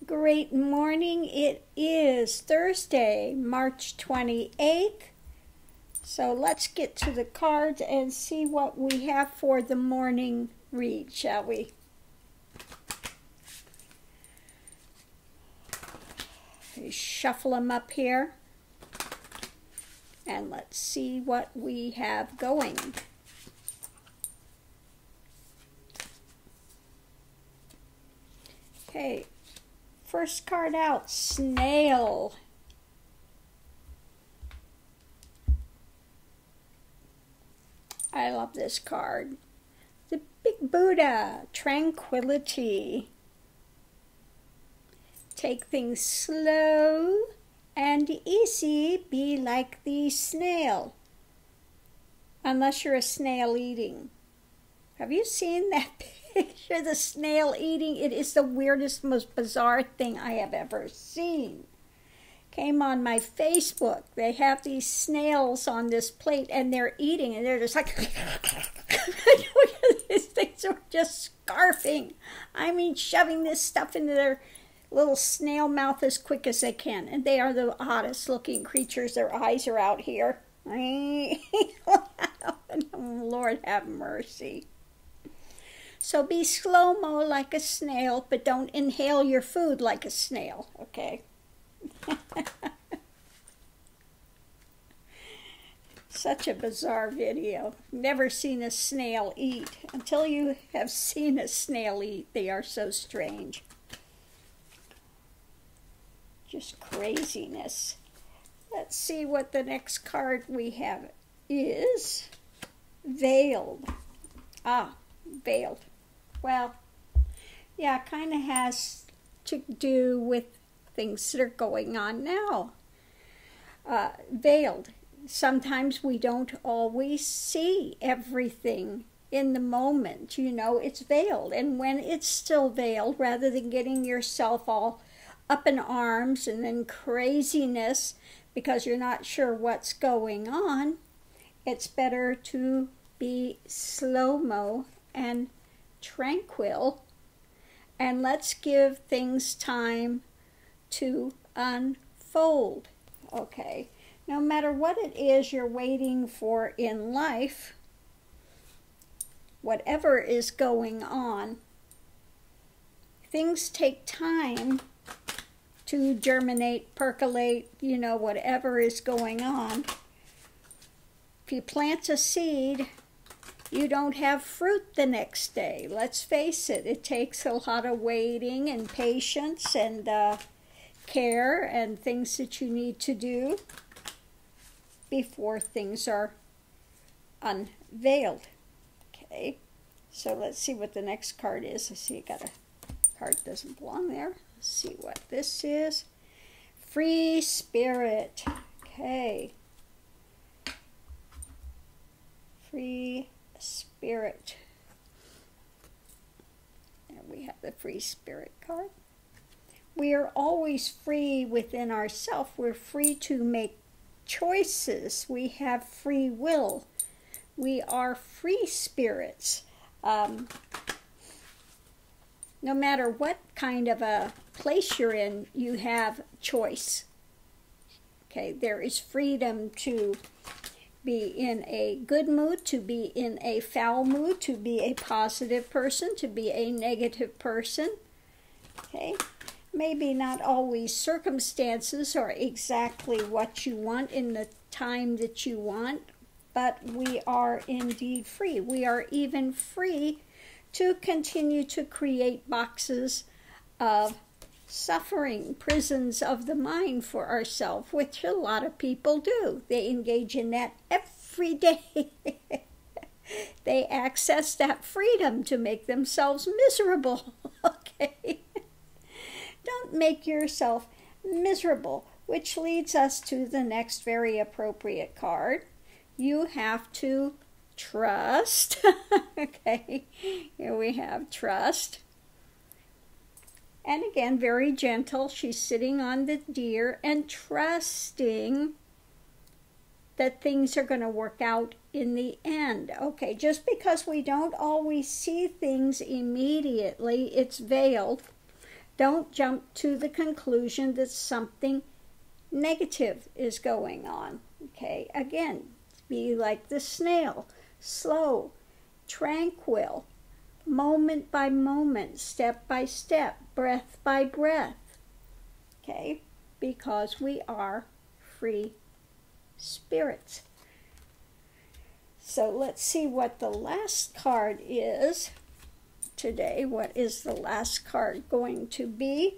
Great morning. It is Thursday, March 28th. So let's get to the cards and see what we have for the morning read, shall we? Shuffle them up here. And let's see what we have going. Okay. First card out, Snail. I love this card. The Big Buddha, Tranquility. Take things slow and easy, be like the snail. Unless you're a snail eating. Have you seen that picture, the snail eating? It is the weirdest, most bizarre thing I have ever seen. Came on my Facebook. They have these snails on this plate and they're eating and they're just like, these things are just scarfing. I mean, shoving this stuff into their little snail mouth as quick as they can. And they are the oddest looking creatures. Their eyes are out here. Lord have mercy. So be slow-mo like a snail, but don't inhale your food like a snail, okay? Such a bizarre video. Never seen a snail eat. Until you have seen a snail eat, they are so strange. Just craziness. Let's see what the next card we have is. Veiled. Veiled. Well, yeah, kind of has to do with things that are going on now. Veiled. Sometimes we don't always see everything in the moment. You know, it's veiled. And when it's still veiled, rather than getting yourself all up in arms and then craziness because you're not sure what's going on, it's better to be slow-mo and tranquil, and let's give things time to unfold, okay? No matter what it is you're waiting for in life, whatever is going on, things take time to germinate, percolate, you know, whatever is going on. If you plant a seed, you don't have fruit the next day. Let's face it, it takes a lot of waiting and patience and care and things that you need to do before things are unveiled. Okay, so let's see what the next card is. I see I got a card that doesn't belong there. Let's see what this is. Free Spirit. Okay. Free Spirit. There we have the Free Spirit card. We are always free within ourselves. We're free to make choices. We have free will. We are free spirits. No matter what kind of a place you're in, you have choice. Okay, there is freedom to be in a good mood, to be in a foul mood, to be a positive person, to be a negative person. Okay, maybe not always circumstances are exactly what you want in the time that you want, but we are indeed free. We are even free to continue to create boxes of suffering, prisons of the mind for ourselves, which a lot of people do. They engage in that every day. They access that freedom to make themselves miserable. Okay? Don't make yourself miserable, which leads us to the next very appropriate card. You have to trust. Okay, here we have trust. And again, very gentle. She's sitting on the deer and trusting that things are going to work out in the end. Okay, just because we don't always see things immediately, it's veiled. Don't jump to the conclusion that something negative is going on. Okay, again, be like the snail, slow, tranquil, moment by moment, step by step, breath by breath. Okay, because we are free spirits. So let's see what the last card is today. What is the last card going to be?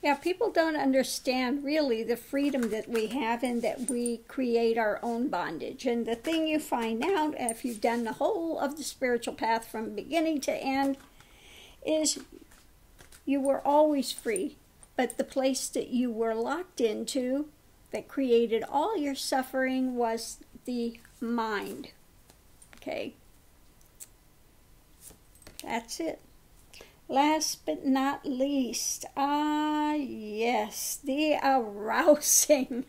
Yeah, people don't understand really the freedom that we have and that we create our own bondage. And the thing you find out if you've done the whole of the spiritual path from beginning to end is you were always free. But the place that you were locked into that created all your suffering was the mind. Okay? That's it. Last but not least, yes, the arousing.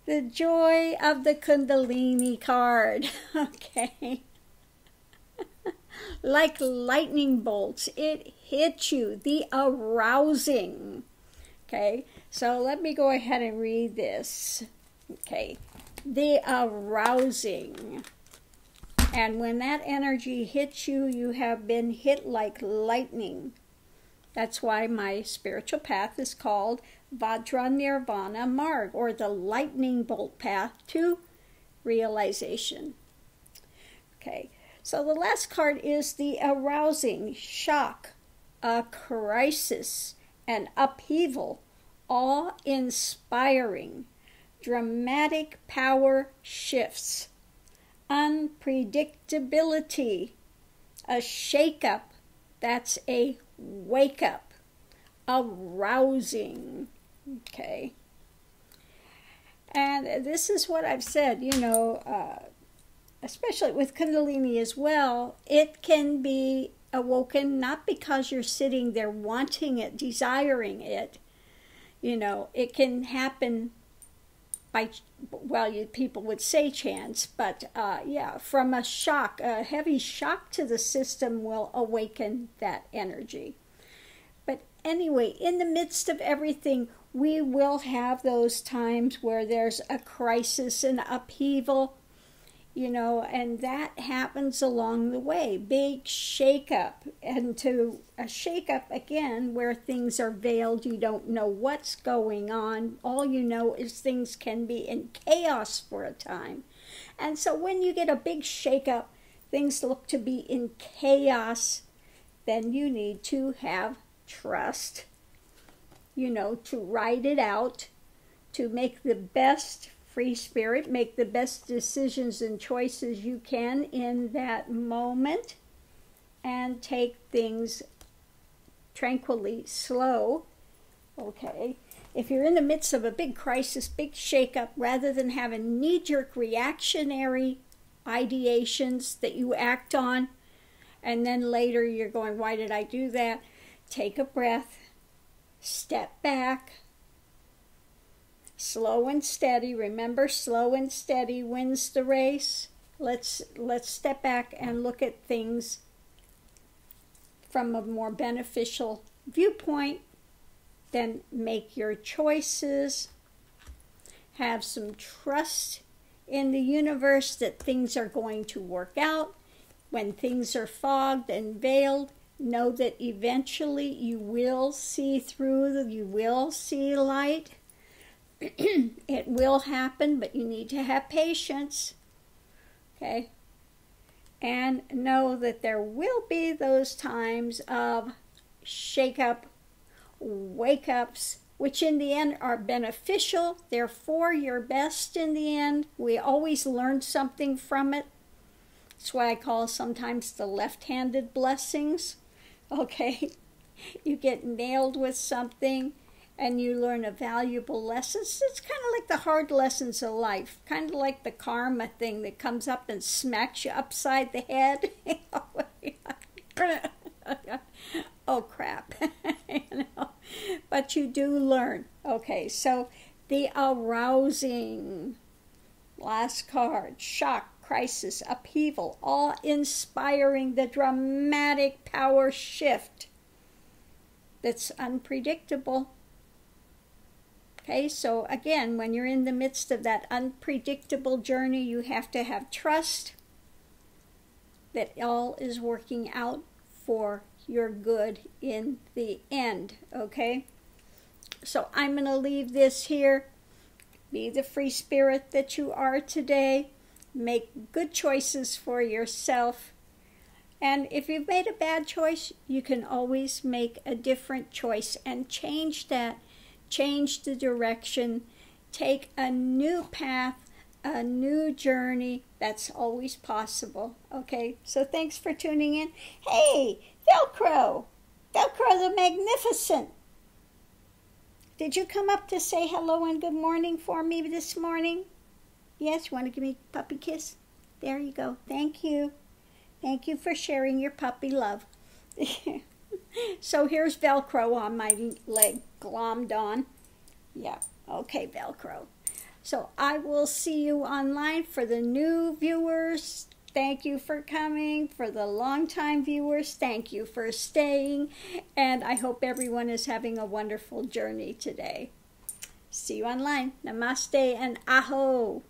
The joy of the Kundalini card, okay? Like lightning bolts, it hits you, the arousing. Okay, so let me go ahead and read this. Okay, the arousing. And when that energy hits you, you have been hit like lightning. That's why my spiritual path is called Vajra Nirvana Marg, or the lightning bolt path to realization. Okay, so the last card is the arousing, shock, a crisis, an upheaval, awe-inspiring, dramatic power shifts, unpredictability, a shake-up, that's a wake-up, arousing, okay? And this is what I've said, you know, especially with Kundalini as well, it can be awoken not because you're sitting there wanting it, desiring it, you know, it can happen by, well, people would say chance, but yeah, from a shock, a heavy shock to the system will awaken that energy. But anyway, in the midst of everything, we will have those times where there's a crisis, an upheaval, you know, and that happens along the way. Big shake-up, and to a shake-up, again, where things are veiled, you don't know what's going on. All you know is things can be in chaos for a time. And so when you get a big shake-up, things look to be in chaos, then you need to have trust, you know, to ride it out, to make the best free spirit, make the best decisions and choices you can in that moment, and take things tranquilly, slow, okay? If you're in the midst of a big crisis, big shakeup, rather than having knee-jerk reactionary ideations that you act on, and then later you're going, why did I do that? Take a breath, step back, slow and steady. Remember, slow and steady wins the race. Let's step back and look at things from a more beneficial viewpoint. Then make your choices. Have some trust in the universe that things are going to work out. When things are fogged and veiled, know that eventually you will see through, you will see light. It will happen, but you need to have patience, okay? And know that there will be those times of shake-up, wake-ups, which in the end are beneficial. They're for your best in the end. We always learn something from it. That's why I call sometimes the left-handed blessings, okay? You get nailed with something, and you learn a valuable lesson. It's kind of like the hard lessons of life, kind of like the karma thing that comes up and smacks you upside the head. Oh, crap. You know? But you do learn. Okay, so the arousing. Last card, shock, crisis, upheaval, awe-inspiring, the dramatic power shift that's unpredictable. Okay, so again, when you're in the midst of that unpredictable journey, you have to have trust that all is working out for your good in the end, okay? So I'm going to leave this here. Be the free spirit that you are today. Make good choices for yourself. And if you've made a bad choice, you can always make a different choice and change that. Change the direction, take a new path, a new journey. That's always possible. Okay, so thanks for tuning in. Hey, Velcro the Magnificent. Did you come up to say hello and good morning for me this morning? Yes, you want to give me a puppy kiss? There you go. Thank you. Thank you for sharing your puppy love. So here's Velcro on my leg, glommed on. Yeah, okay, Velcro. So I will see you online. For the new viewers, thank you for coming. For the long-time viewers, thank you for staying. And I hope everyone is having a wonderful journey today. See you online. Namaste and aho.